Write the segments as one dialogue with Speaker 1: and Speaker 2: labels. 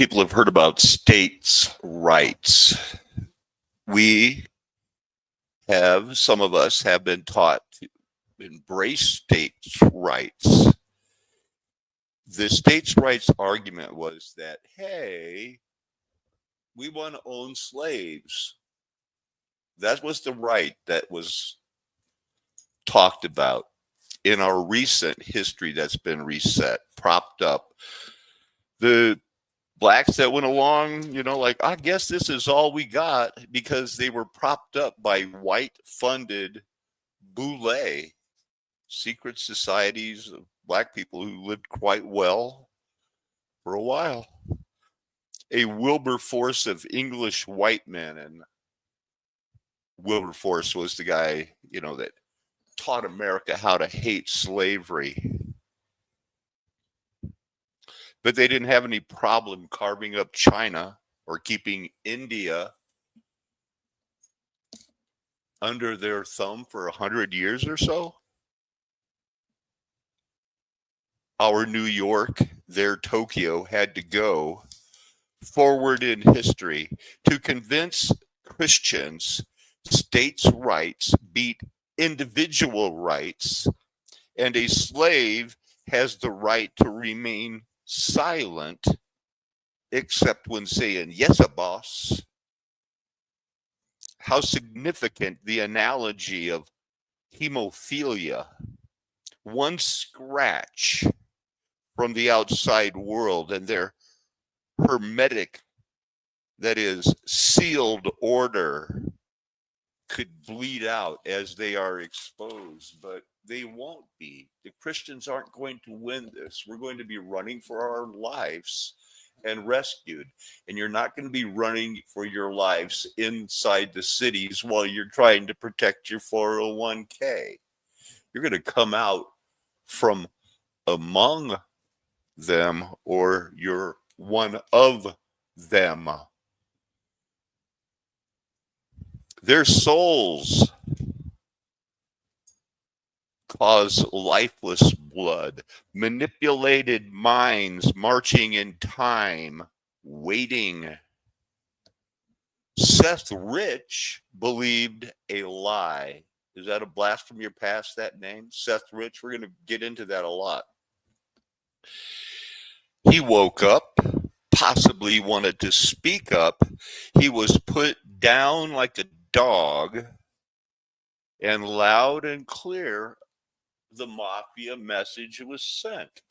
Speaker 1: People have heard about states' rights. We have, some of us have been taught to embrace states' rights. The states' rights argument was that, hey, we want to own slaves. That was the right that was talked about in our recent history that's been reset, propped up. The blacks that went along, like, I guess this is all we got because they were propped up by white funded boule secret societies of black people who lived quite well for a while. A Wilberforce of English white men. And Wilberforce was the guy, that taught America how to hate slavery. But they didn't have any problem carving up China or keeping India under their thumb for 100 years or so. Our New York, their Tokyo, had to go forward in history to convince Christians states' rights beat individual rights, and a slave has the right to remain silent except when saying yes, a boss. How significant the analogy of hemophilia. One scratch from the outside world and their hermetic, that is, sealed order, could bleed out as they are exposed, but they won't be. The Christians aren't going to win this. We're going to be running for our lives and rescued. And you're not going to be running for your lives inside the cities while you're trying to protect your 401k. You're going to come out from among them, or you're one of them. Their souls cause lifeless blood, manipulated minds marching in time, waiting. Seth Rich believed a lie. Is that a blast from your past, that name? Seth Rich? We're going to get into that a lot. He woke up, possibly wanted to speak up. He was put down like a dog, and loud and clear, the mafia message was sent.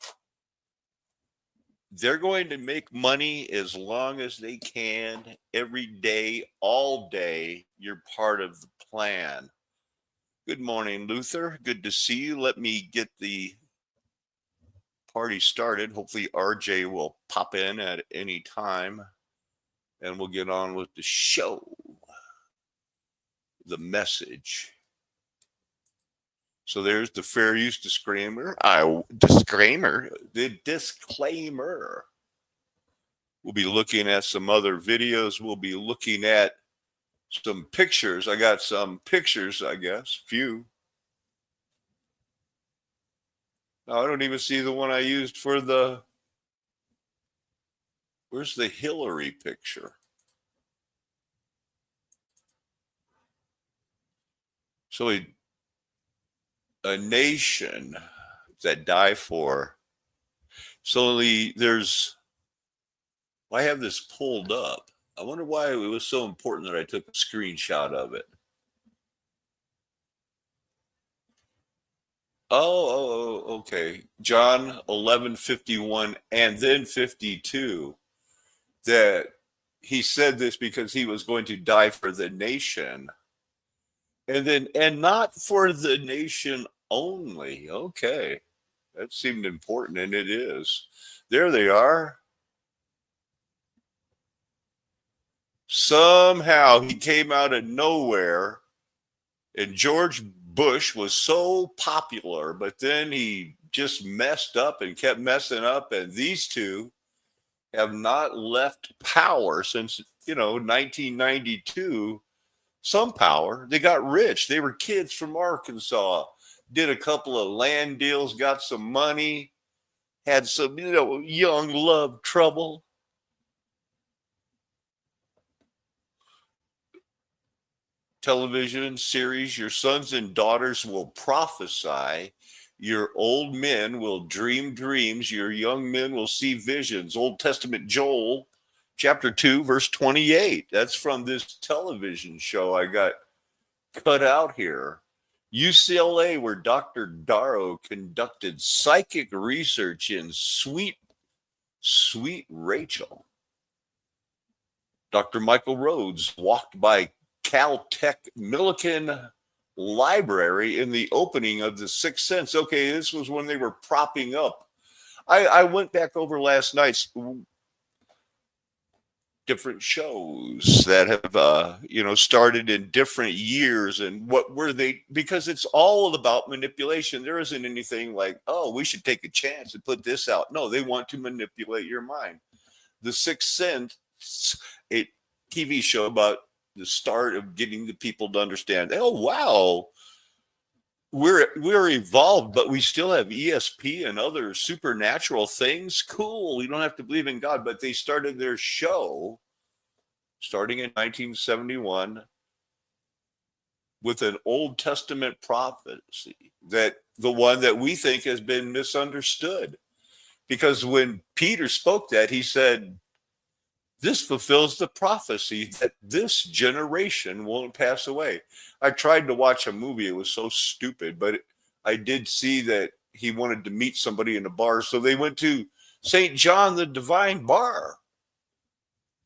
Speaker 1: They're going to make money as long as they can, every day, all day. You're part of the plan. Good morning, Luther. Good to see you. Let me get the party started. Hopefully RJ will pop in at any time and we'll get on with the show. The message. So there's the fair use disclaimer. The disclaimer. We'll be looking at some other videos. We'll be looking at some pictures. I got some pictures, I guess. Few. No, I don't even see the one I used for the... Where's the Hillary picture? So a nation that die for. So there's... I have this pulled up. I wonder why it was so important that I took a screenshot of it. Oh, okay. John 11:51 and then 52. That he said this because he was going to die for the nation. And not for the nation only. Okay. That seemed important, and it is. There they are. Somehow he came out of nowhere, and George Bush was so popular, but then he just messed up and kept messing up, and these two have not left power since 1992. Some power. They got rich. They were kids from Arkansas, did a couple of land deals, got some money, had some young love trouble, television series. Your sons and daughters will prophesy. Your old men will dream dreams. Your young men will see visions. Old Testament Joel, chapter 2, verse 28. That's from this television show I got cut out here. UCLA, where Dr. Darrow conducted psychic research in Sweet Rachel. Dr. Michael Rhodes walked by Caltech Millikan Library in the opening of The Sixth Sense. Okay, this was when they were propping up. I went back over last night's different shows that have started in different years, and what were they, because it's all about manipulation. There isn't anything like, oh, we should take a chance and put this out. No, they want to manipulate your mind. The Sixth Sense, a TV show about the start of getting the people to understand, oh wow, we're evolved, but we still have ESP and other supernatural things. Cool. We don't have to believe in God. But they started their show starting in 1971 with an Old Testament prophecy, that the one that we think has been misunderstood. Because when Peter spoke that, he said, this fulfills the prophecy that this generation won't pass away. I tried to watch a movie. It was so stupid, but I did see that he wanted to meet somebody in a bar. So they went to St. John the Divine Bar.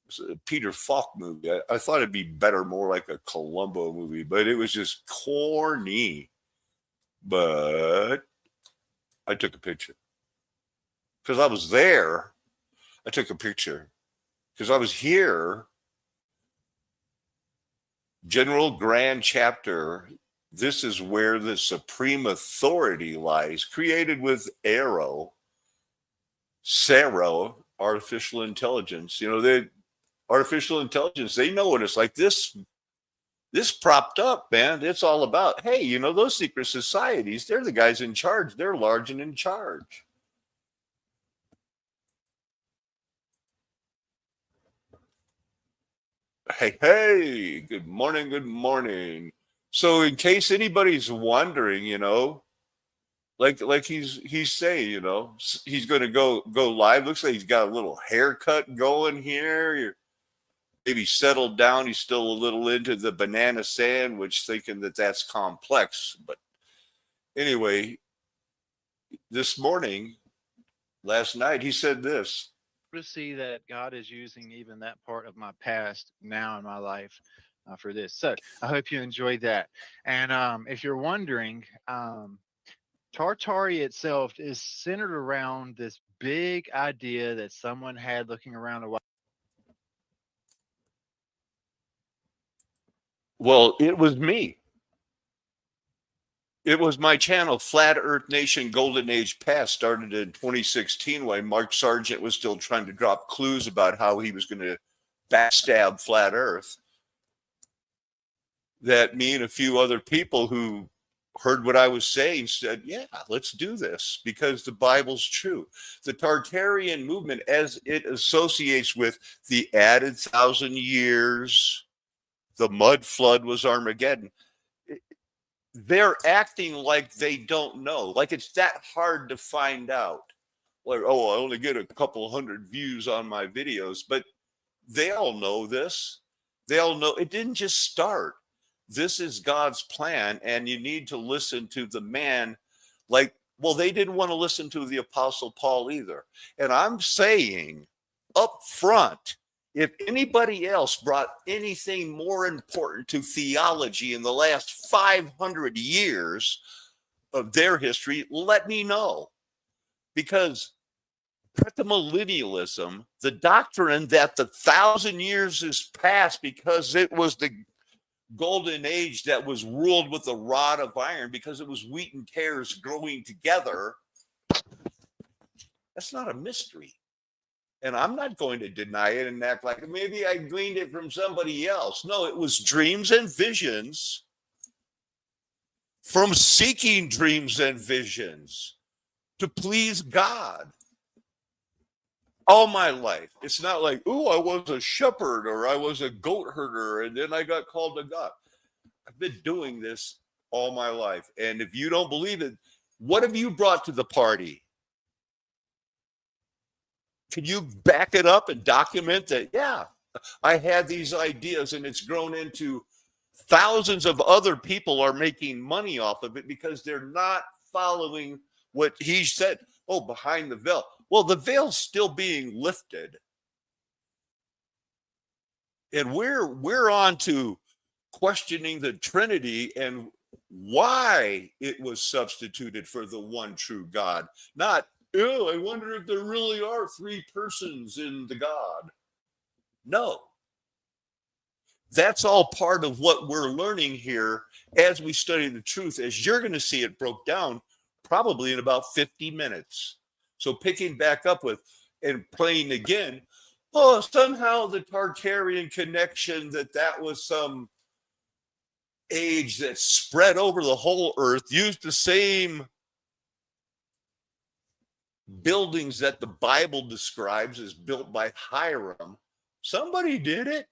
Speaker 1: It was a Peter Falk movie. I thought it'd be better, more like a Columbo movie, but it was just corny. But I took a picture. Because I was there. I took a picture. Because I was here, General Grand Chapter, this is where the supreme authority lies, created with Saro, artificial intelligence. The artificial intelligence, they know what it's like. This propped up, man. It's all about, hey, those secret societies, they're the guys in charge. They're large and in charge. Hey, good morning, good morning. So in case anybody's wondering, like he's saying, he's going to go live. Looks like he's got a little haircut going here. You're maybe settled down. He's still a little into the banana sandwich, thinking that that's complex. But anyway, last night, he said this.
Speaker 2: To see that God is using even that part of my past now in my life for this. So I hope you enjoyed that. And if you're wondering, Tartary itself is centered around this big idea that someone had looking around a while.
Speaker 1: Well, it was me. It was my channel, Flat Earth Nation Golden Age Past, started in 2016 when Mark Sargent was still trying to drop clues about how he was going to backstab Flat Earth. That me and a few other people who heard what I was saying said, yeah, let's do this because the Bible's true. The Tartarian movement, as it associates with the added 1,000 years, the mud flood was Armageddon. They're acting like they don't know, like it's that hard to find out. Like, oh, I only get a couple hundred views on my videos, but they all know this. They all know it didn't just start. This is God's plan, and you need to listen to the man. They didn't want to listen to the Apostle Paul either. And I'm saying up front, if anybody else brought anything more important to theology in the last 500 years of their history, let me know. Because premillennialism, the doctrine that the 1,000 years is past because it was the golden age that was ruled with a rod of iron, because it was wheat and tares growing together, that's not a mystery. And I'm not going to deny it and act like maybe I gleaned it from somebody else. No, it was dreams and visions from seeking dreams and visions to please God all my life. It's not like, oh, I was a shepherd or I was a goat herder and then I got called to God. I've been doing this all my life. And if you don't believe it, what have you brought to the party? Can you back it up and document that? Yeah, I had these ideas and it's grown into thousands of other people are making money off of it because they're not following what he said. Oh, behind the veil. Well, the veil's still being lifted. And we're on to questioning the Trinity and why it was substituted for the one true God. Not, oh, I wonder if there really are three persons in the God. No. That's all part of what we're learning here as we study the truth, as you're going to see it broke down probably in about 50 minutes. So picking back up with and playing again, oh, somehow the Tartarian connection, that was some age that spread over the whole earth, used the same buildings that the Bible describes as built by Hiram. Somebody did it.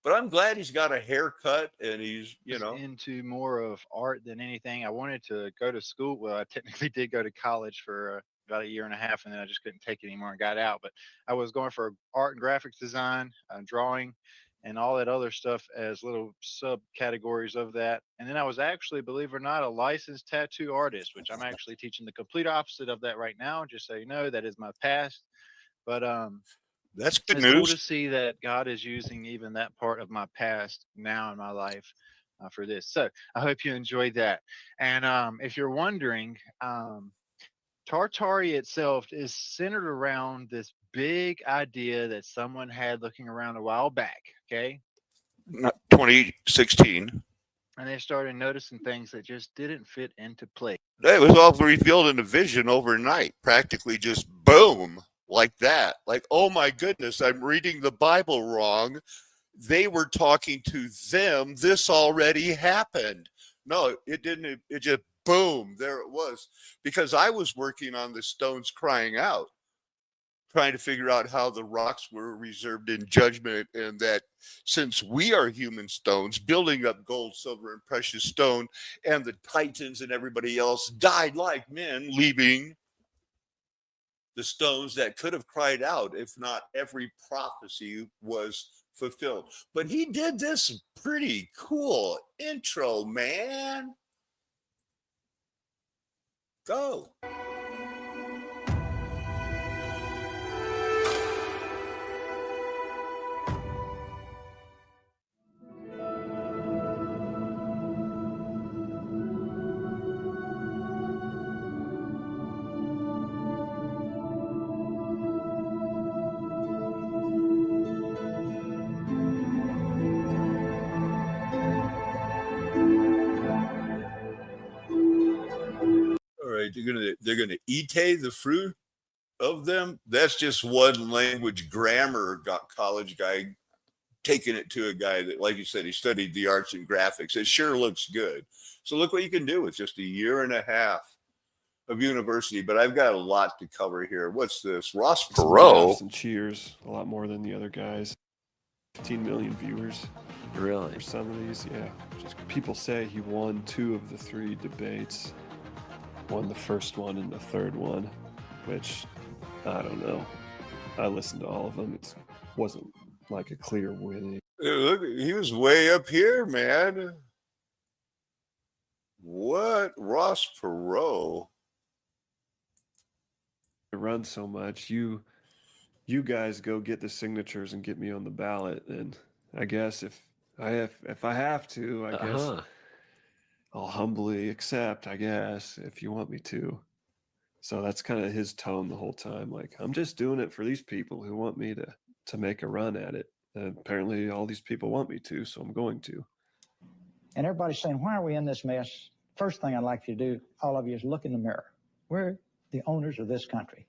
Speaker 1: But I'm glad he's got a haircut and he's,
Speaker 2: into more of art than anything. I wanted to go to school. Well, I technically did go to college for about a year and a half, and then I just couldn't take it anymore and got out. But I was going for art and graphics design, drawing, and all that other stuff as little subcategories of that. And then I was actually, believe it or not, a licensed tattoo artist, which I'm actually teaching the complete opposite of that right now. Just so you know, that is my past. But
Speaker 1: that's good
Speaker 2: it's cool
Speaker 1: news.
Speaker 2: to see that God is using even that part of my past now in my life for this. So I hope you enjoyed that. And if you're wondering, Tartary itself is centered around this big idea that someone had looking around a while back. Okay.
Speaker 1: Not 2016.
Speaker 2: And they started noticing things that just didn't fit into place.
Speaker 1: It was all revealed in a vision overnight, practically just boom, like that. Like, oh my goodness, I'm reading the Bible wrong. They were talking to them. This already happened. No, it didn't. It just boom, there it was. Because I was working on the stones crying out, trying to figure out how the rocks were reserved in judgment, and that since we are human stones, building up gold, silver, and precious stone, and the Titans and everybody else died like men, leaving the stones that could have cried out if not every prophecy was fulfilled. But he did this pretty cool intro, man. Go. All right, they're gonna eat the fruit of them. That's just one language grammar college guy taking it to a guy that, like you said, he studied the arts and graphics. It sure looks good. So look what you can do with just a year and a half of university. But I've got a lot to cover here. What's this? Ross Perot.
Speaker 3: And cheers a lot more than the other guys. 15 million viewers.
Speaker 4: Really?
Speaker 3: For some of these, yeah. Just people say he won 2 of the 3 debates. Won the first one and the third one, which I don't know. I listened to all of them. It wasn't like a clear winning.
Speaker 1: Look, he was way up here, man. What? Ross Perot.
Speaker 3: I run so much. You guys go get the signatures and get me on the ballot. And I guess if I have to, I guess I'll humbly accept, I guess, if you want me to. So that's kind of his tone the whole time. Like, I'm just doing it for these people who want me to make a run at it. And apparently all these people want me to, so I'm going to.
Speaker 5: And everybody's saying, why are we in this mess? First thing I'd like you to do, all of you, is look in the mirror. We're the owners of this country.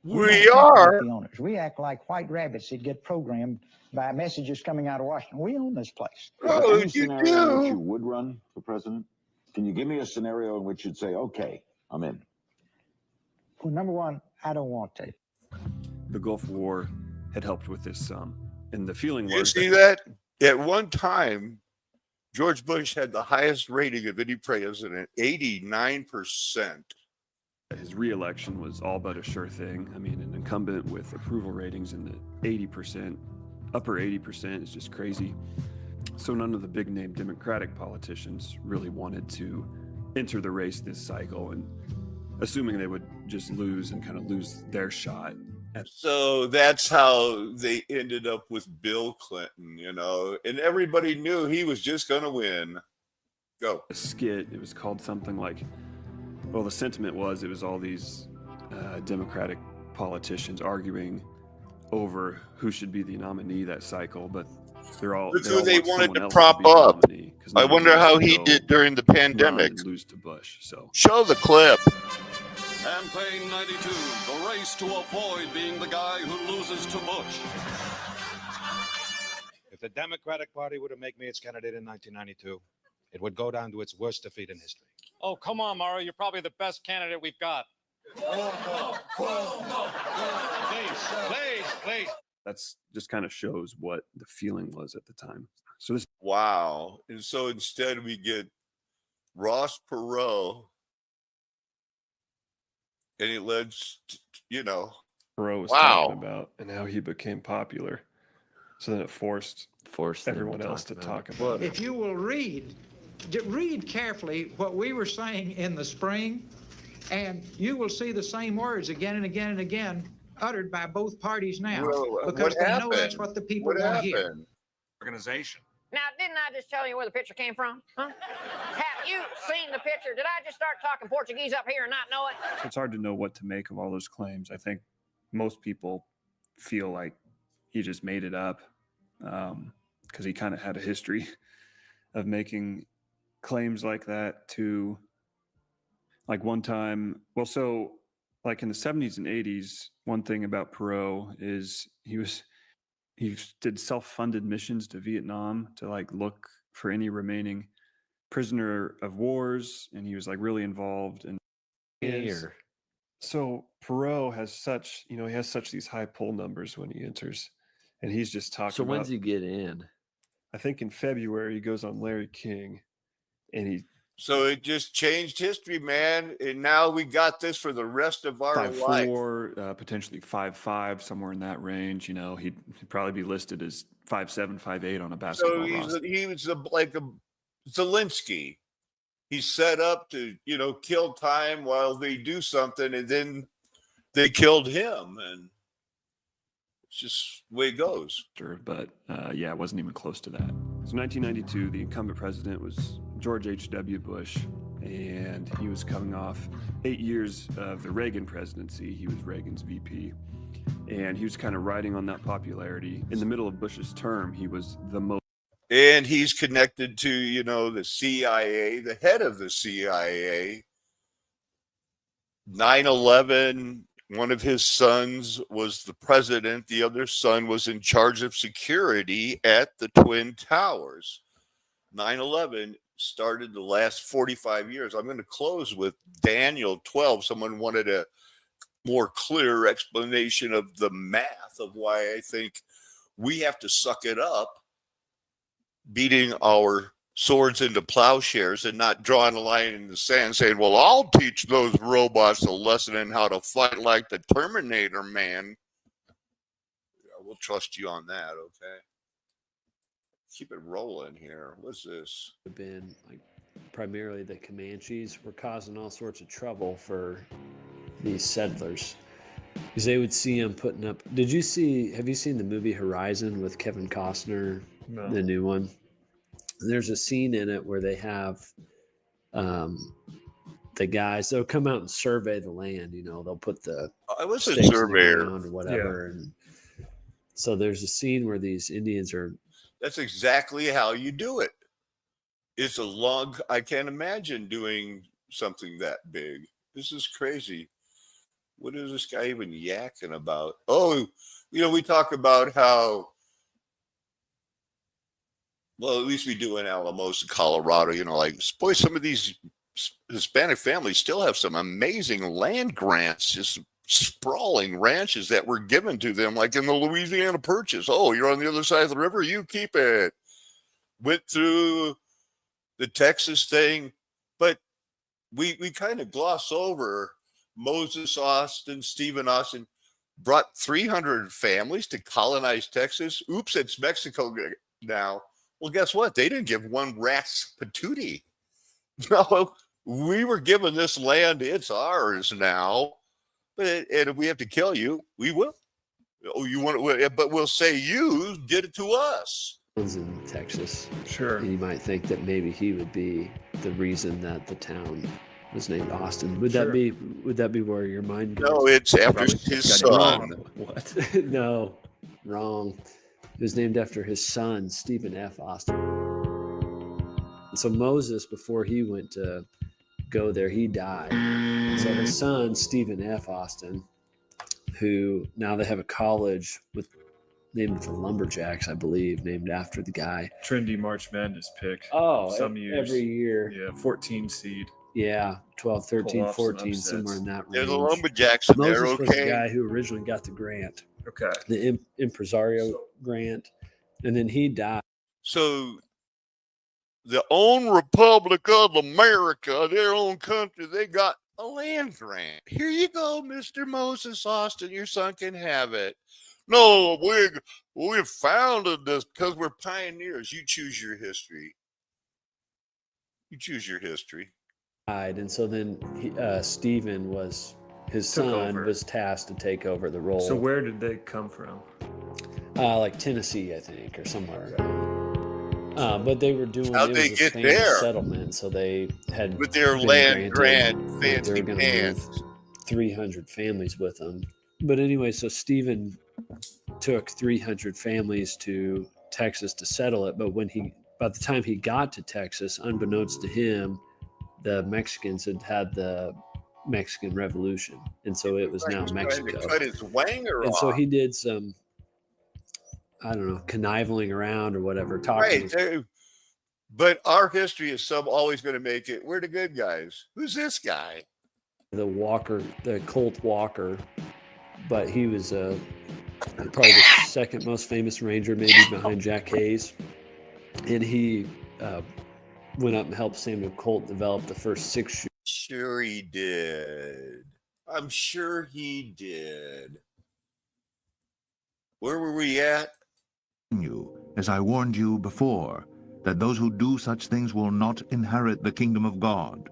Speaker 1: We are
Speaker 5: the owners. We act like white rabbits that get programmed by messages coming out of Washington. We own this place.
Speaker 1: Oh,
Speaker 6: any scenario in which you would run for president? Can you give me a scenario in which you'd say, okay, I'm in?
Speaker 5: Well, number one, I don't want to.
Speaker 3: The Gulf War had helped with this some. And the feeling was...
Speaker 1: You see that? At one time, George Bush had the highest rating of any president, 89%.
Speaker 3: His reelection was all but a sure thing. I mean, an incumbent with approval ratings in the 80%, upper 80% is just crazy. So none of the big name Democratic politicians really wanted to enter the race this cycle, and assuming they would just lose and kind of lose their shot.
Speaker 1: So that's how they ended up with Bill Clinton, and everybody knew he was just going to win. Go.
Speaker 3: A skit, it was called something like, well, the sentiment was it was all these Democratic politicians arguing over who should be the nominee that cycle, but
Speaker 1: Look who they wanted to prop up. I wonder how he did during the pandemic.
Speaker 3: Lose to Bush. So
Speaker 1: show the clip.
Speaker 4: Campaign 92, the race to avoid being the guy who loses to Bush.
Speaker 7: If the Democratic Party were to make me its candidate in 1992, it would go down to its worst defeat in history.
Speaker 8: Oh, come on, Mario. You're probably the best candidate we've got. Please.
Speaker 3: That's just kind of shows what the feeling was at the time. So this.
Speaker 1: Wow. And so instead we get Ross Perot, and it led,
Speaker 3: Perot was talking about and how he became popular. So then it forced everyone else to talk about it.
Speaker 9: If you will read carefully what we were saying in the spring, and you will see the same words again and again and again uttered by both parties now, because they know that's what the people want to hear.
Speaker 7: Organization.
Speaker 10: Now, didn't I just tell you where the picture came from? Huh? Have you seen the picture? Did I just start talking Portuguese up here and not know it?
Speaker 3: So it's hard to know what to make of all those claims. I think most people feel like he just made it up because he kind of had a history of making claims like that to, like one time. Well, so like in the 70s and 80s, one thing about Perot is he did self-funded missions to Vietnam to like look for any remaining prisoner of wars, and he was like really involved. And so Perot has such, he has such these high poll numbers when he enters, and he's just talking.
Speaker 11: So when's he get in?
Speaker 3: I think in February he goes on Larry King, and
Speaker 1: So it just changed history, man. And now we got this for the rest of our life.
Speaker 3: 5'4", potentially 5'5", somewhere in that range. He'd probably be listed as 5'7", 5'8" on a basketball roster.
Speaker 1: He was like a Zelensky. He's set up to, kill time while they do something, and then they killed him. And it's just the way it goes.
Speaker 3: But yeah, it wasn't even close to that. So 1992, the incumbent president was George H.W. Bush, and he was coming off 8 years of the Reagan presidency. He was Reagan's VP, and he was kind of riding on that popularity. In the middle of Bush's term, he was the most.
Speaker 1: And he's connected to, the CIA, the head of the CIA. 9/11, one of his sons was the president. The other son was in charge of security at the Twin Towers. 9/11 started the last 45 years. I'm going to close with Daniel 12. Someone wanted a more clear explanation of the math of why I think we have to suck it up, beating our swords into plowshares and not drawing a line in the sand saying, well, I'll teach those robots a lesson in how to fight like the Terminator, man. We'll trust you on that, okay? Keep it rolling here. What's this?
Speaker 11: Been like primarily the Comanches were causing all sorts of trouble for these settlers because they would see them putting up. Have you seen the movie Horizon with Kevin Costner?
Speaker 3: No.
Speaker 11: The new one. There's a scene in it where they have the guys, they'll come out and survey the land, they'll put the
Speaker 1: I was a surveyor
Speaker 11: or whatever. Yeah. And so there's a scene where these Indians are.
Speaker 1: That's exactly how you do it. It's a log. I can't imagine doing something that big. This is crazy. What is this guy even yakking about? Oh, we talk about how, well, at least we do in Alamosa, Colorado, boy, some of these Hispanic families still have some amazing land grants, just sprawling ranches that were given to them, like in the Louisiana Purchase. Oh, you're on the other side of the river, you keep it. Went through the Texas thing, but we kind of gloss over Moses Austin, Stephen Austin brought 300 families to colonize Texas. Oops, it's Mexico now. Well, guess what? They didn't give one rat's patootie. No, we were given this land. It's ours now. But and if we have to kill you, we will. Oh, you want it? But we'll say you did it to us.
Speaker 11: In Texas.
Speaker 3: Sure.
Speaker 11: And you might think that maybe he would be the reason that the town was named Austin. Would that be where your mind goes?
Speaker 1: No, it's after his son.
Speaker 3: What?
Speaker 11: No, wrong. It was named after his son, Stephen F. Austin. And so Moses, before he went to go there, he died. And so his son, Stephen F. Austin, who now they have a college named for lumberjacks, I believe, named after the guy.
Speaker 3: Trendy March Madness pick.
Speaker 11: Oh,
Speaker 3: some years.
Speaker 11: Every year.
Speaker 3: Yeah, 14 seed.
Speaker 11: Yeah, 12, 13,
Speaker 3: Pull off
Speaker 11: 14,
Speaker 3: some
Speaker 11: somewhere in that range.
Speaker 1: They're the lumberjacks, and
Speaker 11: Moses
Speaker 1: they're
Speaker 11: was the
Speaker 1: okay.
Speaker 11: guy who originally got the grant,
Speaker 3: Okay.
Speaker 11: the impresario grant, and then he died.
Speaker 1: So the own Republic of America, their own country, they got a land grant. Here you go, Mr. Moses Austin. Your son can have it. No, we founded this because we're pioneers. You choose your history. You choose your history.
Speaker 11: And so then Stephen was, his
Speaker 3: Took
Speaker 11: son
Speaker 3: over.
Speaker 11: was tasked to take over the role.
Speaker 3: So where did they come from?
Speaker 11: Like Tennessee, I think, or somewhere. But they were doing
Speaker 1: How'd
Speaker 11: it
Speaker 1: they
Speaker 11: was a
Speaker 1: get
Speaker 11: standard
Speaker 1: there?
Speaker 11: settlement, so they had
Speaker 1: With their
Speaker 11: been
Speaker 1: land
Speaker 11: granted,
Speaker 1: grant,
Speaker 11: they
Speaker 1: fancy
Speaker 11: were going to
Speaker 1: pants.
Speaker 11: move 300 families with them. But anyway, so Stephen took 300 families to Texas to settle it. But by the time he got to Texas, unbeknownst to him, the Mexicans had the Mexican Revolution, and so it was
Speaker 1: He
Speaker 11: now
Speaker 1: was trying
Speaker 11: Mexico.
Speaker 1: to cut his wanger
Speaker 11: And
Speaker 1: off.
Speaker 11: so he did some, I don't know, conniving around or whatever, talking.
Speaker 1: Right. But our history is always going to make it. We're the good guys. Who's this guy?
Speaker 11: The Colt Walker, but he was probably the second most famous Ranger, maybe behind Jack Hayes. And he went up and helped Samuel Colt develop the first 6-shooter.
Speaker 1: Sure he did. I'm sure he did. Where were we at?
Speaker 12: You, as I warned you before, that those who do such things will not inherit the kingdom of God.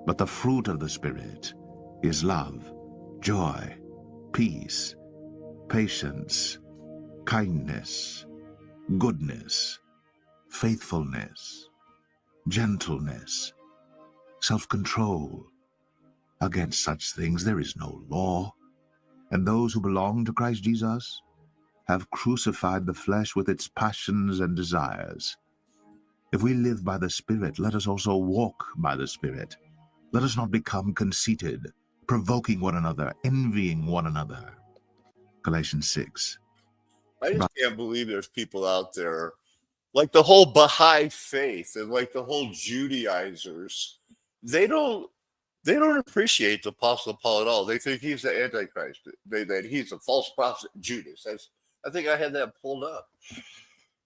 Speaker 12: But the fruit of the Spirit is love, joy, peace, patience, kindness, goodness, faithfulness, gentleness, self-control. Against such things there is no law. And those who belong to Christ Jesus have crucified the flesh with its passions and desires. If we live by the Spirit, let us also walk by the Spirit. Let us not become conceited, provoking one another, envying one another. Galatians 6.
Speaker 1: I just can't believe there's people out there like the whole Baha'i faith and like the whole Judaizers. They don't appreciate the Apostle Paul at all. They think he's the Antichrist. That he's a false prophet, Judas. I think I had that pulled up.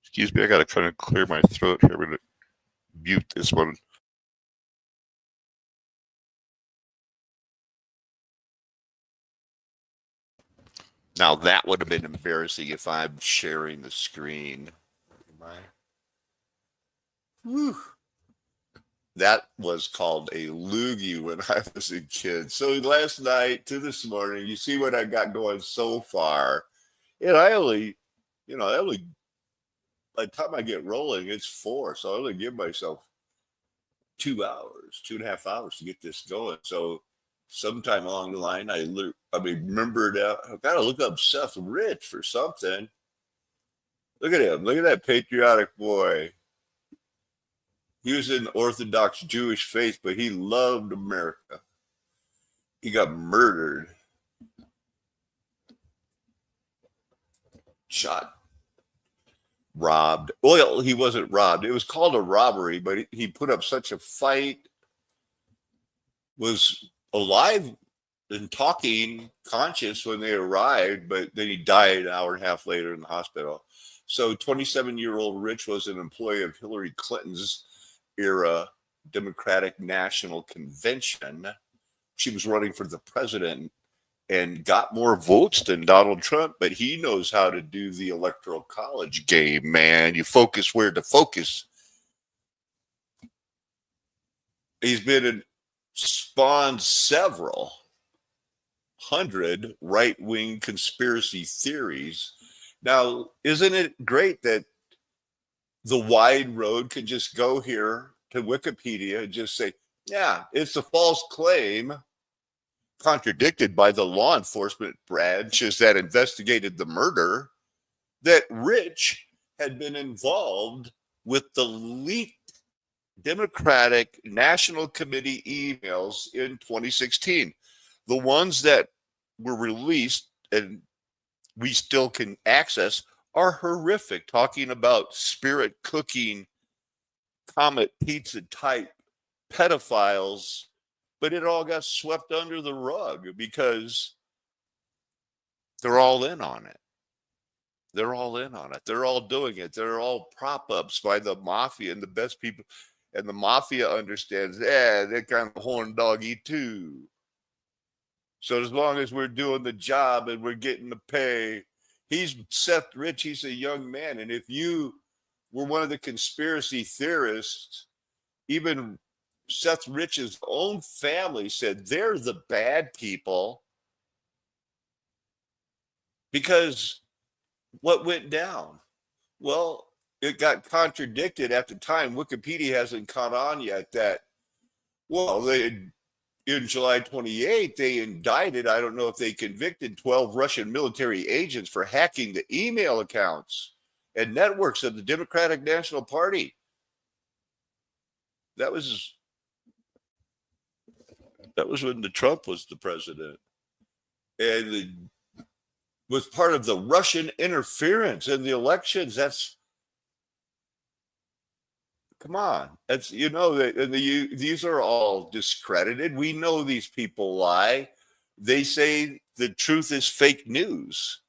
Speaker 1: Excuse me, I got to kind of clear my throat here. I'm going to mute this one. Now that would have been embarrassing if I'm sharing the screen. Am I? Whew. That was called a loogie when I was a kid. So last night to this morning, you see what I got going so far. And I only, by the time I get rolling, it's 4. So I only give myself 2 hours, 2.5 hours to get this going. So sometime along the line, I remembered I've got to look up Seth Rich for something. Look at him. Look at that patriotic boy. He was in Orthodox Jewish faith, but he loved America. He got murdered. Shot. Robbed. Well, he wasn't robbed. It was called a robbery, but he put up such a fight. Was alive and talking, conscious when they arrived, but then he died an hour and a half later in the hospital. So 27-year-old Rich was an employee of Hillary Clinton's era Democratic National Convention. She was running for the president and got more votes than Donald Trump, but he knows how to do the electoral college game, man. You focus where to focus. He's been in, spawned several hundred right-wing conspiracy theories. Now, isn't it great that the wide road can just go here to Wikipedia and just say, yeah, it's a false claim, contradicted by the law enforcement branches that investigated the murder, that Rich had been involved with the leaked Democratic National Committee emails in 2016. The ones that were released and we still can access are horrific, talking about spirit cooking, Comet Pizza type pedophiles, but it all got swept under the rug because they're all in on it. They're all in on it. They're all doing it. They're all prop ups by the mafia and the best people. And the mafia understands, they're kind of horn doggy too. So as long as we're doing the job and we're getting the pay, he's Seth Rich, he's a young man. And if you were one of the conspiracy theorists, even Seth Rich's own family said they're the bad people because what went down? Well, it got contradicted at the time. Wikipedia hasn't caught on yet that, well, in July 28th, they indicted, I don't know if they convicted 12 Russian military agents for hacking the email accounts and networks of the Democratic National Party. That was when the Trump was the president. And it was part of the Russian interference in the elections. That's, come on. That's, these are all discredited. We know these people lie. They say the truth is fake news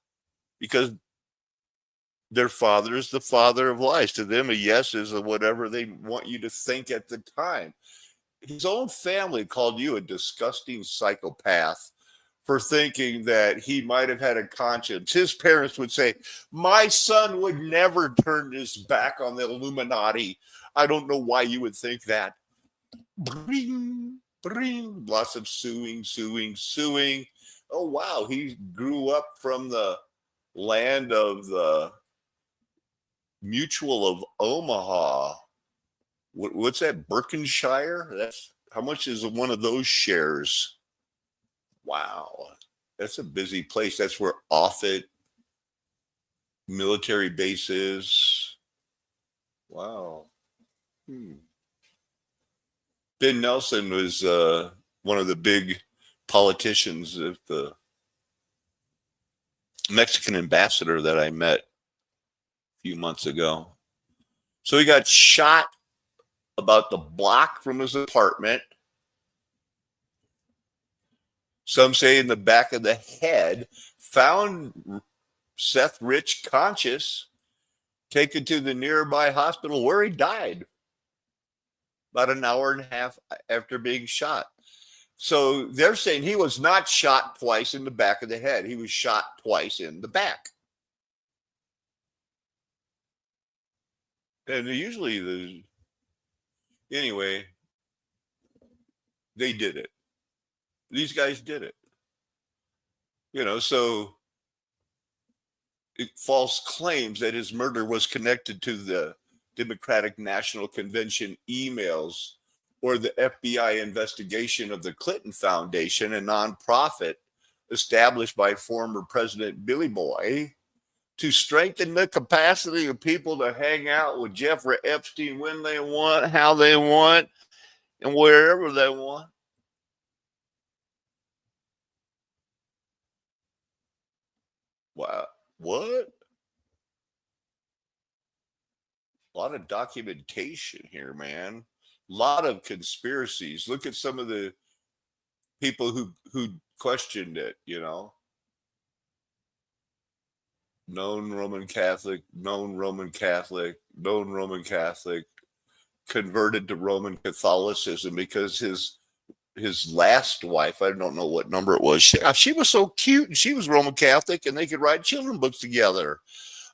Speaker 1: because their father is the father of lies. To them, a yes is a whatever they want you to think at the time. His own family called you a disgusting psychopath for thinking that he might have had a conscience. His parents would say, my son would never turn his back on the Illuminati. I don't know why you would think that. Bring, bring, lots of suing. Oh, wow. He grew up from the land of the Mutual of Omaha. What's that, Berkshire? That's how much is one of those shares? Wow, that's a busy place. That's where Offutt military base is. Wow. Ben Nelson was one of the big politicians of the Mexican ambassador that I met a few months ago. So he got shot about the block from his apartment. Some say in the back of the head. Found Seth Rich conscious, taken to the nearby hospital where he died about an hour and a half after being shot. So they're saying he was not shot twice in the back of the head. He was shot twice in the back. And usually anyway, they did it. These guys did it. So false claims that his murder was connected to the Democratic National Convention emails or the FBI investigation of the Clinton Foundation, a nonprofit established by former President Billy Boy to strengthen the capacity of people to hang out with Jeffrey Epstein when they want, how they want, and wherever they want. Wow. What? A lot of documentation here, man. A lot of conspiracies. Look at some of the people who questioned it, known Roman Catholic, known Roman Catholic, known Roman Catholic. converted to Roman Catholicism because his last wife, I don't know what number it was, she was so cute, and she was Roman Catholic, and they could write children books together.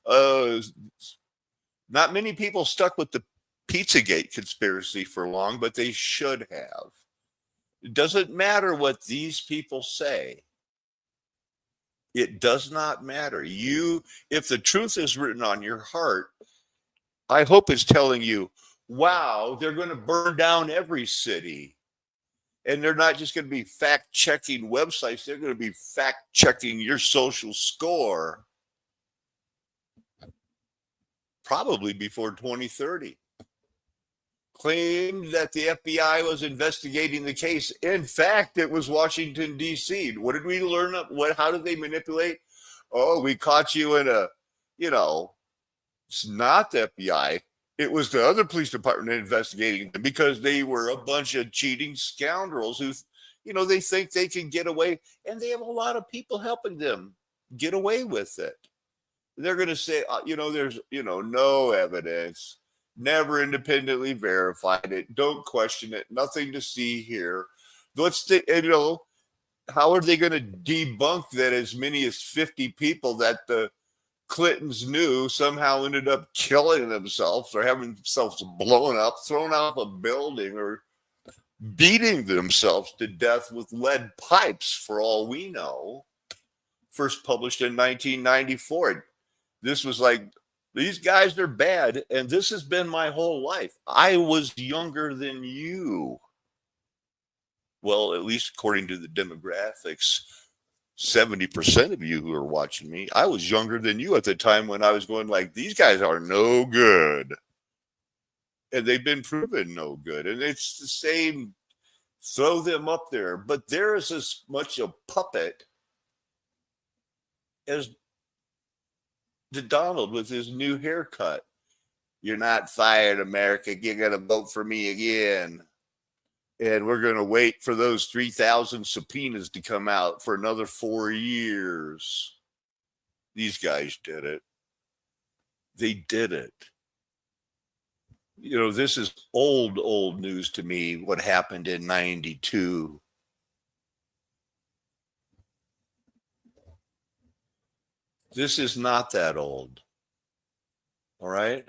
Speaker 1: Not many people stuck with the Pizzagate conspiracy for long, but they should have. It doesn't matter what these people say. It does not matter. If the truth is written on your heart, I hope it's telling you, wow, they're going to burn down every city. And they're not just going to be fact-checking websites. They're going to be fact-checking your social score probably before 2030. Claimed that the FBI was investigating the case. In fact, it was Washington, D.C. What did we learn? How did they manipulate? Oh, we caught you in it's not the FBI. It was the other police department investigating them because they were a bunch of cheating scoundrels who, they think they can get away, and they have a lot of people helping them get away with it. They're going to say, there's, no evidence, never independently verified it, don't question it, nothing to see here. How are they going to debunk that as many as 50 people that the Clintons knew somehow ended up killing themselves or having themselves blown up, thrown off a building, or beating themselves to death with lead pipes, for all we know? First published in 1994. This was like, these guys are bad, and this has been my whole life. I was younger than you. Well, at least according to the demographics, 70% of you who are watching me, I was younger than you at the time when I was going like, these guys are no good. And they've been proven no good. And it's the same, throw them up there. But they're as much a puppet as the Donald with his new haircut. You're not fired, America. You're going to vote for me again. And we're going to wait for those 3,000 subpoenas to come out for another 4 years. These guys did it. They did it. This is old news to me, what happened in 92. This is not that old. All right?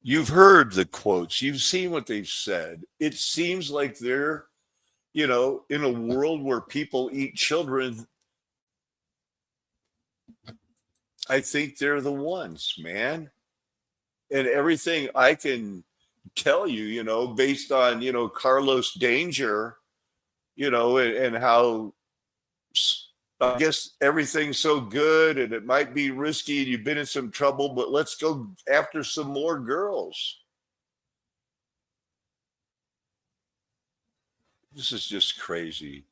Speaker 1: You've heard the quotes. You've seen what they've said. It seems like they're, in a world where people eat children. I think they're the ones, man. And everything I can tell you, based on, Carlos Danger, and how I guess everything's so good and it might be risky and you've been in some trouble, but let's go after some more girls. This is just crazy.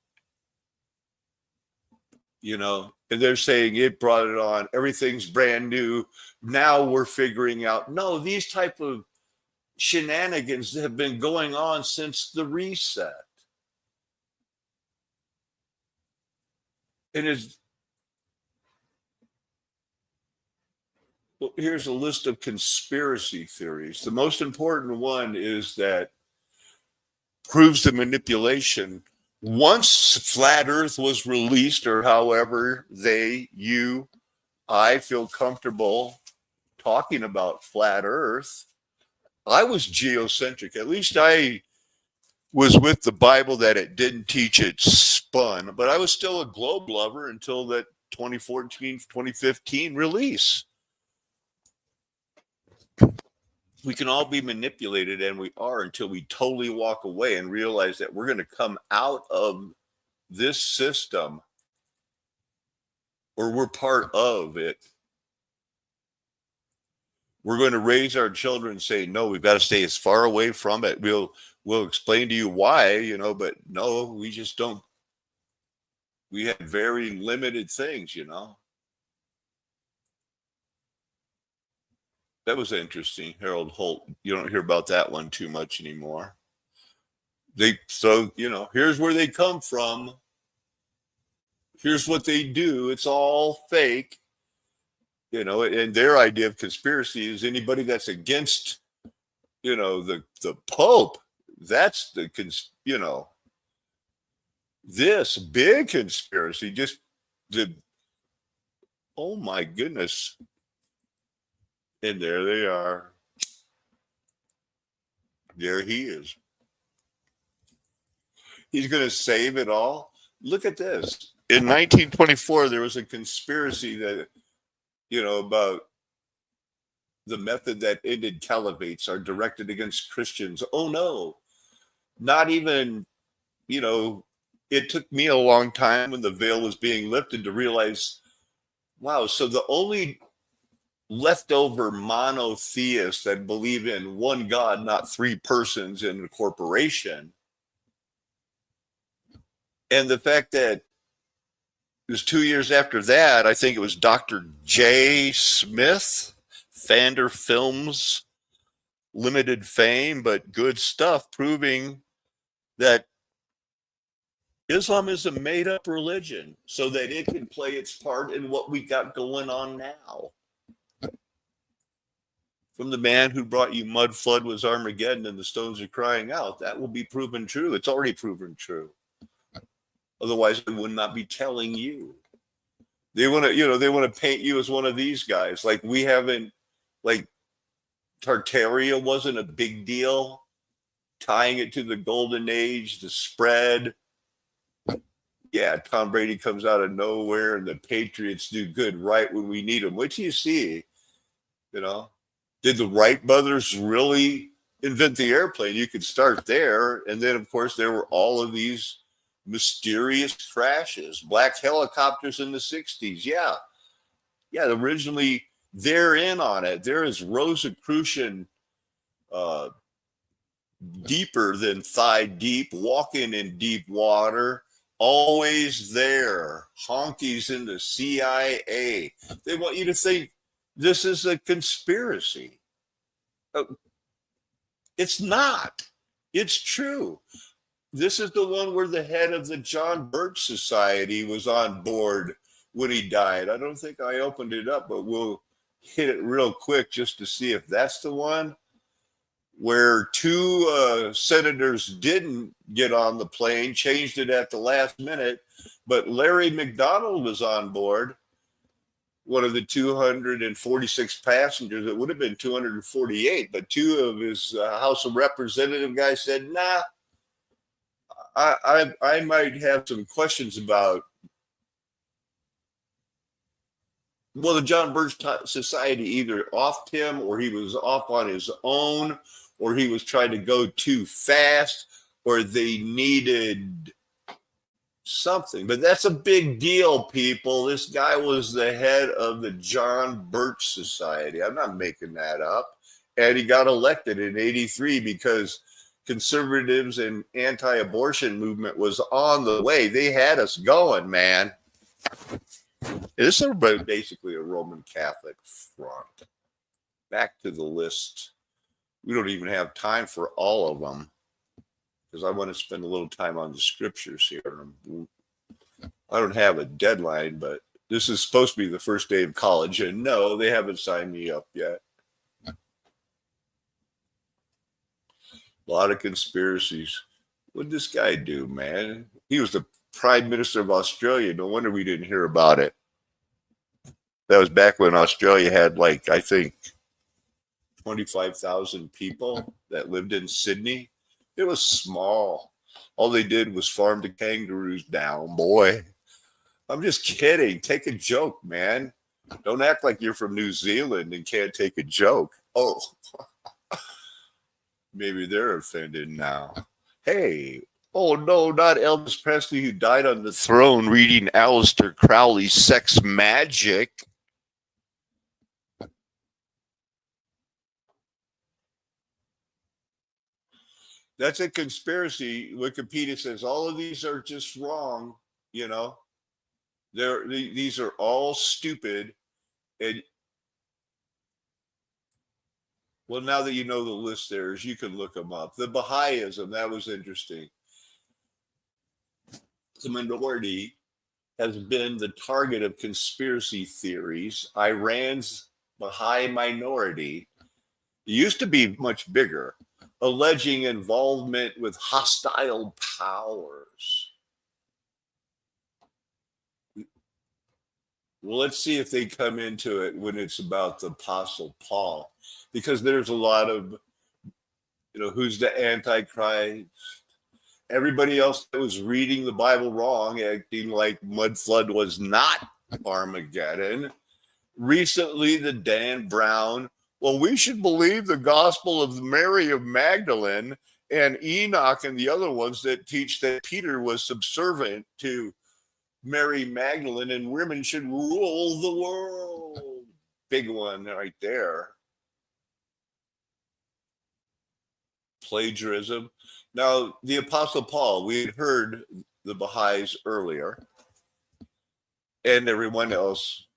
Speaker 1: And they're saying it brought it on. Everything's brand new. Now we're figuring out, no, these type of shenanigans have been going on since the reset. And here's a list of conspiracy theories. The most important one is that proves the manipulation. Once Flat Earth was released, or however I feel comfortable talking about Flat Earth, I was geocentric. At least I was with the Bible that it didn't teach, it spun, but I was still a globe lover until that 2014, 2015 release. We can all be manipulated, and we are, until we totally walk away and realize that we're going to come out of this system, or we're part of it. We're going to raise our children and say, no, we've got to stay as far away from it. We'll explain to you why, but no, we just don't. We have very limited things, That was interesting. Harold Holt. You don't hear about that one too much anymore. Here's where they come from. Here's what they do. It's all fake. And their idea of conspiracy is anybody that's against, the Pope. That's this big conspiracy. Just oh my goodness. And there they are. There he is. He's going to save it all. Look at this. In 1924, there was a conspiracy that, about the method that ended caliphates are directed against Christians. Oh, no. Not even, it took me a long time when the veil was being lifted to realize, wow, so the only leftover monotheists that believe in one God, not three persons in a corporation. And the fact that it was 2 years after that, I think it was Dr. J. Smith, Fander Films, limited fame, but good stuff, proving that Islam is a made-up religion so that it can play its part in what we got going on now. From the man who brought you mud flood was Armageddon and the stones are crying out. That will be proven true. It's already proven true. Otherwise, I would not be telling you. They want to, they want to paint you as one of these guys. Like we haven't, like Tartaria wasn't a big deal. Tying it to the golden age, the spread. Yeah, Tom Brady comes out of nowhere and the Patriots do good right when we need them. What do you see? Did the Wright brothers really invent the airplane? You could start there. And then, of course, there were all of these mysterious crashes, black helicopters in the 60s. Yeah. Originally, they're in on it. There is Rosicrucian deeper than thigh deep, walking in deep water, always there. Honkies in the CIA. They want you to think this is a conspiracy. It's not. It's true. This is the one where the head of the John Birch Society was on board when he died. I don't think I opened it up, but we'll hit it real quick just to see if that's the one where two senators didn't get on the plane, changed it at the last minute, but Larry McDonald was on board. One of the 246 passengers. It would have been 248, but two of his House of Representative guys said, nah, I might have some questions about, well, the John Birch Society either offed him or he was off on his own or he was trying to go too fast or they needed something. But that's a big deal, people. This guy was the head of the John Birch Society. I'm not making that up. And he got elected in 83 because conservatives and anti-abortion movement was on the way. They had us going, man. This is basically a Roman Catholic front. Back to the list. We don't even have time for all of them, because I want to spend a little time on the scriptures here. I don't have a deadline, but this is supposed to be the first day of college, and no, they haven't signed me up yet. A lot of conspiracies. What did this guy do, man? He was the Prime Minister of Australia. No wonder we didn't hear about it. That was back when Australia had, like, I think 25,000 people that lived in Sydney. It was small. All they did was farm the kangaroos down, boy. I'm just kidding. Take a joke, man. Don't act like you're from New Zealand and can't take a joke. Oh, maybe they're offended now. Hey, oh no, not Elvis Presley, who died on the throne reading Aleister Crowley's Sex Magic. That's a conspiracy. Wikipedia says all of these are just wrong. These are all stupid. And well, now that you know the list there's, you can look them up. The Baha'ism, that was interesting. The minority has been the target of conspiracy theories. Iran's Baha'i minority used to be much bigger, alleging involvement with hostile powers. Well, let's see if they come into it when it's about the Apostle Paul, because there's a lot of, who's the Antichrist? Everybody else that was reading the Bible wrong, acting like mud flood was not Armageddon. Recently, the Dan Brown, well, we should believe the gospel of Mary of Magdalene and Enoch and the other ones that teach that Peter was subservient to Mary Magdalene and women should rule the world. Big one right there. Plagiarism. Now, the Apostle Paul, we had heard the Baha'is earlier, and everyone else,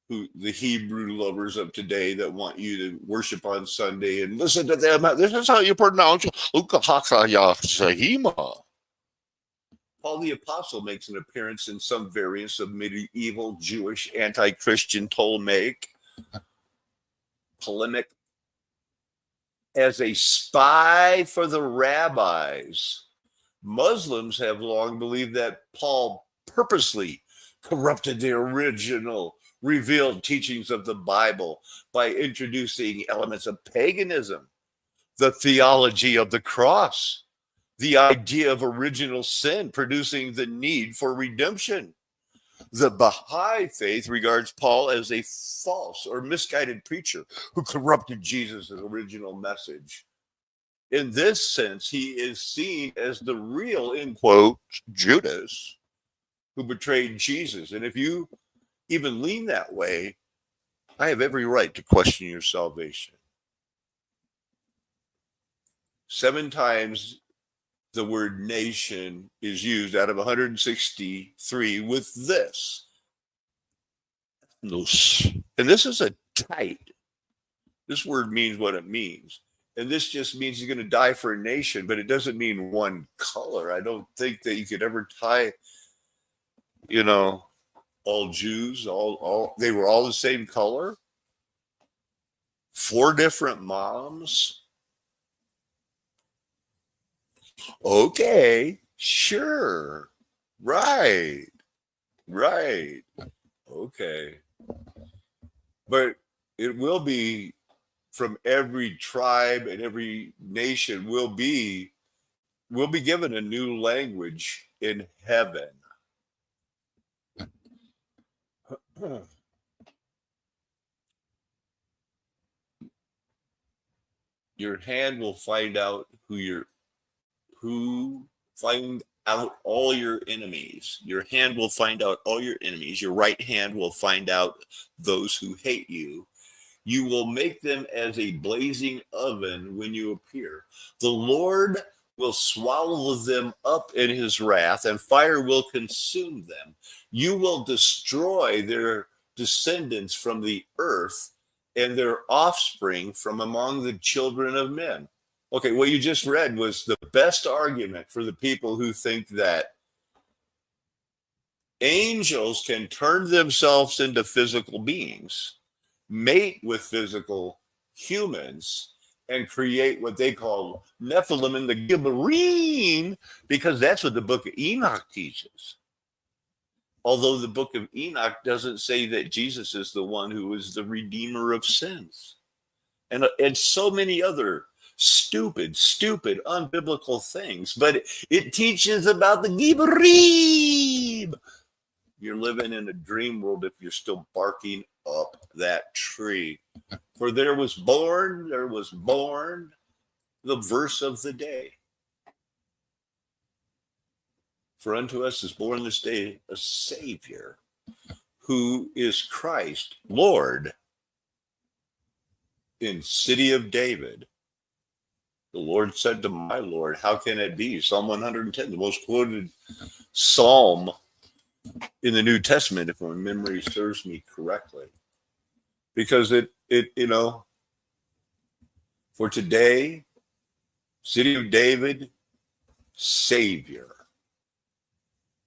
Speaker 1: the Hebrew lovers of today that want you to worship on Sunday and listen to them. This is how you pronounce Ukahakayahsahima. Paul the Apostle makes an appearance in some variants of medieval Jewish anti-Christian Ptolemaic polemic as a spy for the rabbis. Muslims have long believed that Paul purposely corrupted the original revealed teachings of the Bible by introducing elements of paganism, the theology of the cross, the idea of original sin producing the need for redemption. The Baha'i faith regards Paul as a false or misguided preacher who corrupted Jesus' original message. In this sense, he is seen as the real, in quote, Judas who betrayed Jesus. And if you even lean that way, I have every right to question your salvation. 7 times the word nation is used out of 163 with this. And this is a tight. This word means what it means. And this just means he's going to die for a nation, but it doesn't mean one color. I don't think that you could ever tie, all Jews, all they were all the same color. 4 different moms. Okay, sure. Right. Okay. But it will be from every tribe and every nation will be given a new language in heaven. Your hand will find out find out all your enemies. Your hand will find out all your enemies. Your right hand will find out those who hate you. You will make them as a blazing oven when you appear. The Lord will swallow them up in his wrath, and fire will consume them. You will destroy their descendants from the earth and their offspring from among the children of men. Okay, what you just read was the best argument for the people who think that angels can turn themselves into physical beings, mate with physical humans, and create what they call Nephilim and the Gibberim, because that's what the book of Enoch teaches. Although the book of Enoch doesn't say that Jesus is the one who is the redeemer of sins. And so many other stupid, unbiblical things. But it teaches about the Gibberim. You're living in a dream world if you're still barking up that tree. For there was born the verse of the day. For unto us is born this day a Savior, who is Christ, Lord, in city of David. The Lord said to my Lord, how can it be? Psalm 110, the most quoted psalm in the New Testament, if my memory serves me correctly. Because it for today, city of David, Savior.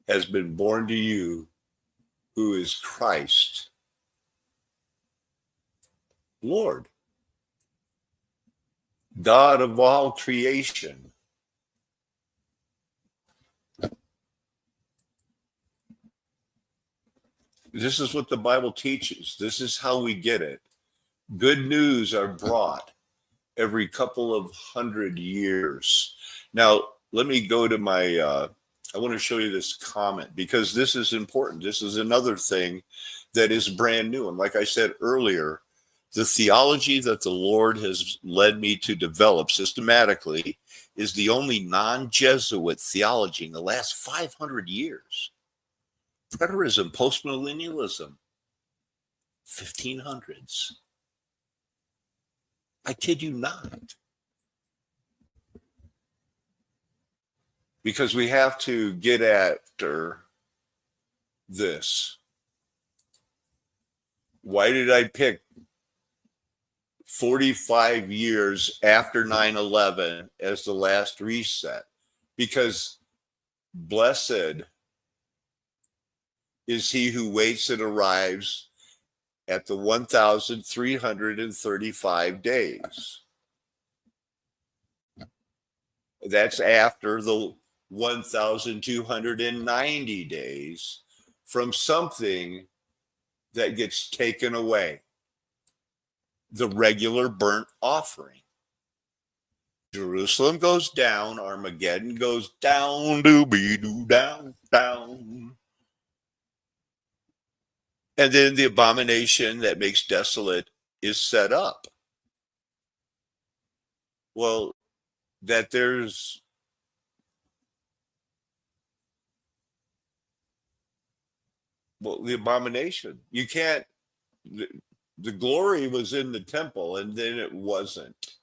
Speaker 1: has been born to you, who is Christ, Lord, God of all creation. This is what the Bible teaches. This is how we get it. Good news are brought every couple of 100 years. Now, let me go to my, I want to show you this comment because this is important. This is another thing that is brand new. And like I said earlier, the theology that the Lord has led me to develop systematically is the only non-Jesuit theology in the last 500 years. Preterism, postmillennialism, 1500s. I kid you not. Because we have to get after this. Why did I pick 45 years after 9/11 as the last reset? Because blessed is he who waits and arrives at the 1,335 days. That's after the 1,290 days from something that gets taken away. The regular burnt offering. Jerusalem goes down, Armageddon goes down, doo-be-doo, down, down. And then the abomination that makes desolate is set up. Well, that there's the abomination. You can't, the glory was in the temple and then it wasn't.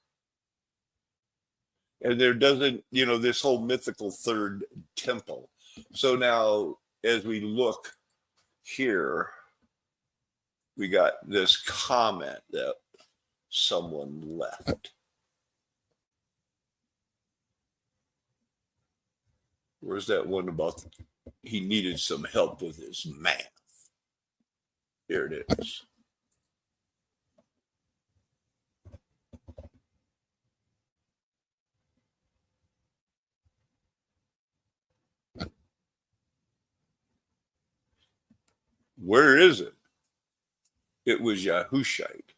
Speaker 1: And there doesn't, this whole mythical third temple. So now as we look here, we got this comment that someone left. Where's that one about he needed some help with his math? Here it is. Where is it? It was Yahushite.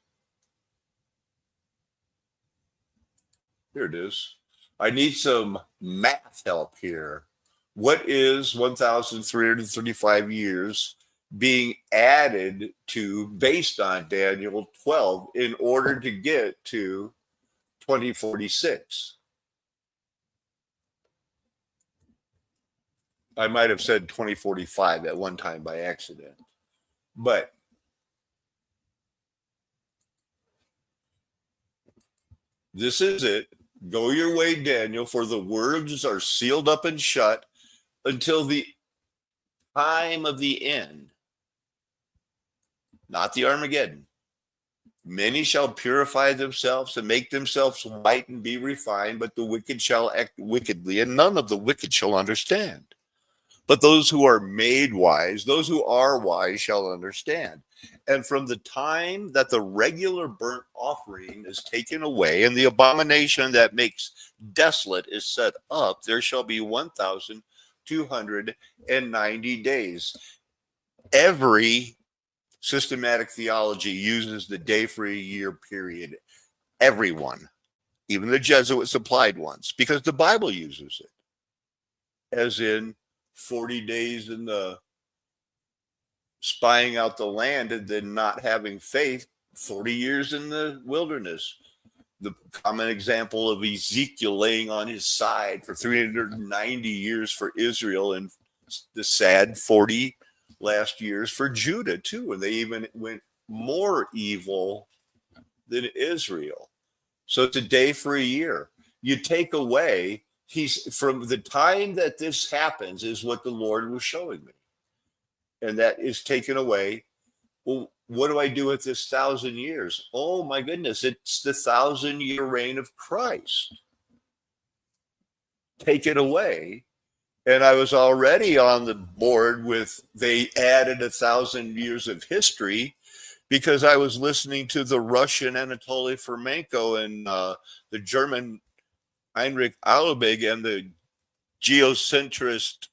Speaker 1: Here it is. I need some math help here. What is 1,335 years being added to based on Daniel 12 in order to get to 2046? I might have said 2045 at one time by accident. But this is it. Go your way, Daniel, for the words are sealed up and shut until the time of the end. Not the Armageddon. Many shall purify themselves and make themselves white and be refined, but the wicked shall act wickedly, and none of the wicked shall understand. But those who are made wise, those who are wise shall understand. And from the time that the regular burnt offering is taken away and the abomination that makes desolate is set up, there shall be 1,290 days. Every systematic theology uses the day for a year period. Everyone, even the Jesuits applied ones, because the Bible uses it. As in 40 days in the spying out the land and then not having faith, 40 years in the wilderness. The common example of Ezekiel laying on his side for 390 years for Israel, and the sad 40 last years for Judah too. And they even went more evil than Israel. So it's a day for a year. You take away, from the time that this happens is what the Lord was showing me. And that is taken away. Well, what do I do with this 1,000 years? Oh my goodness, it's the 1,000-year reign of Christ. Take it away, And I was already on the board with, they added 1,000 years of history because I was listening to the Russian Anatoly Fomenko and the German Heinrich Alubig and the geocentrist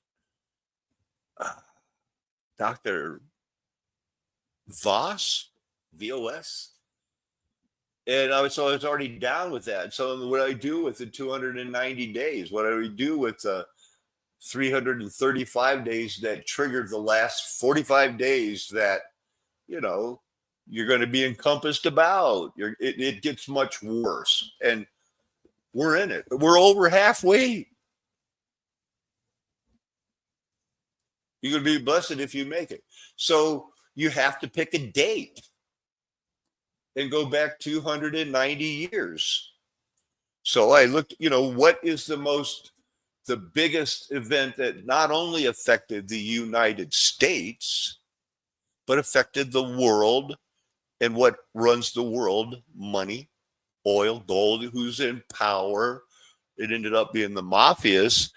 Speaker 1: Dr. Voss, VOS. And I was already down with that. So what I do with the 290 days, what I do with the 335 days that triggered the last 45 days that, you're going to be encompassed about. It gets much worse. And we're in it. We're over halfway. You're going to be blessed if you make it. So you have to pick a date and go back 290 years. So I looked, what is the biggest event that not only affected the United States, but affected the world, and what runs the world? Money, oil, gold, who's in power. It ended up being the mafias.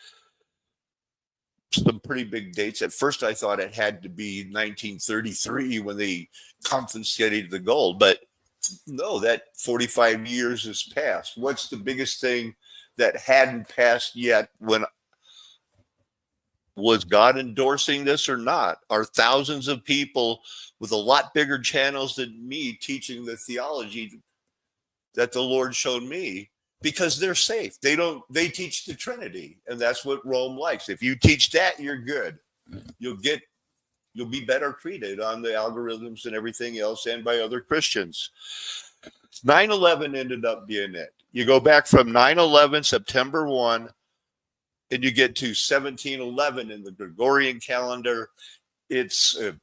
Speaker 1: Some pretty big dates. At first, I thought it had to be 1933 when they confiscated the gold, but no, that 45 years has passed. What's the biggest thing that hadn't passed yet? Was God endorsing this or not? Are thousands of people with a lot bigger channels than me teaching the theology that the Lord showed me? Because they're safe. They teach the Trinity, and that's what Rome likes. If you teach that, you're good. You'll be better treated on the algorithms and everything else, and by other Christians. 9/11 ended up being it. You go back from 9/11, September 1, and you get to 1711 in the Gregorian calendar. It's a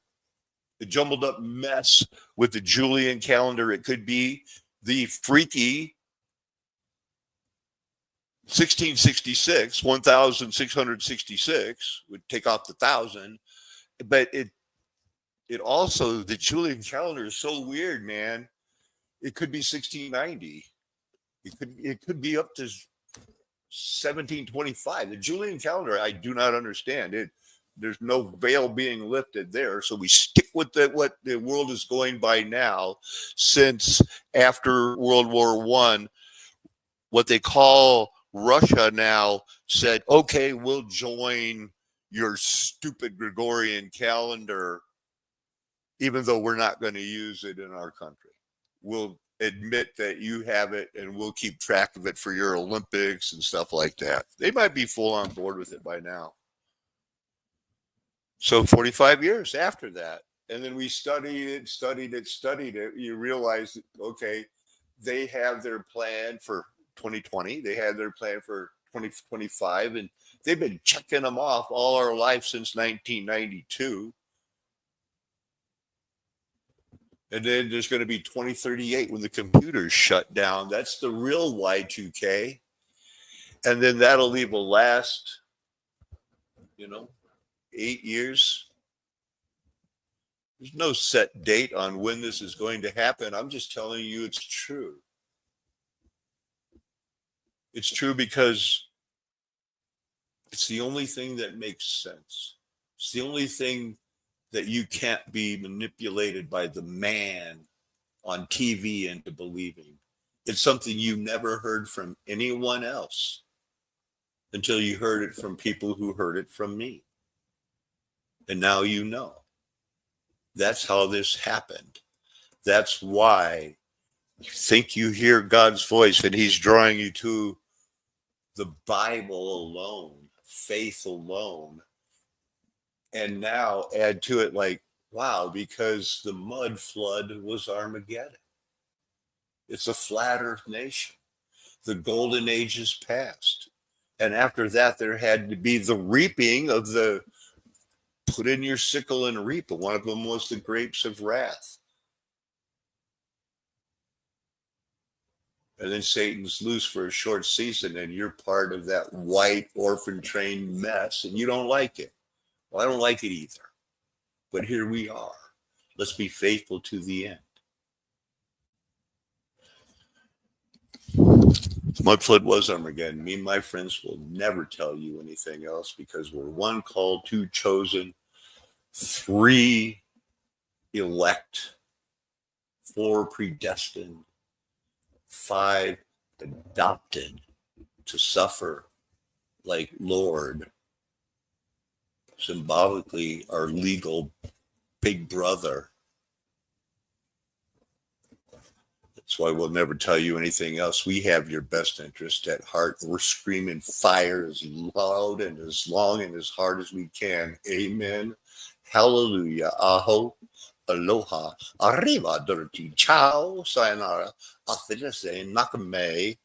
Speaker 1: jumbled up mess with the Julian calendar. It could be the freaky 1666, 1666, would take off the 1,000. But it also, the Julian calendar is so weird, man. It could be 1690. It could be up to 1725. The Julian calendar, I do not understand it. There's no veil being lifted there. So we stick with what the world is going by now. Since after World War I, what they call Russia now said, okay, we'll join your stupid Gregorian calendar, even though we're not going to use it in our country. We'll admit that you have it, and we'll keep track of it for your Olympics and stuff like that. They might be full on board with it by now. So 45 years after that. And then we studied it. You realize, okay, they have their plan for 2020. They had their plan for 2025, and they've been checking them off all our life since 1992. And then there's going to be 2038 when the computers shut down. That's the real Y2K. And then that'll leave a last, 8 years. There's no set date on when this is going to happen. I'm just telling you it's true. It's true because it's the only thing that makes sense. It's the only thing that you can't be manipulated by the man on TV into believing. It's something you never heard from anyone else until you heard it from people who heard it from me. And now you know. That's how this happened. That's why you think you hear God's voice and he's drawing you to the Bible alone, faith alone. And now add to it like, wow, because the mud flood was Armageddon. It's a flat earth nation. The golden age is past. And after that, there had to be the reaping of the put in your sickle and reap. And one of them was the grapes of wrath. And then Satan's loose for a short season, and you're part of that white orphan train mess, and you don't like it. Well, I don't like it either. But here we are. Let's be faithful to the end. Mud flood was Armageddon. Me and my friends will never tell you anything else because we're 1 called, 2 chosen, 3 elect, 4 predestined, 5 adopted to suffer like Lord, symbolically our legal big brother. That's why we'll never tell you anything else. We have your best interest at heart. We're screaming fire as loud and as long and as hard as we can. Amen. Hallelujah. Aho. Aloha. Arriva dirty. Ciao. Sayonara. Afidase. Nakame.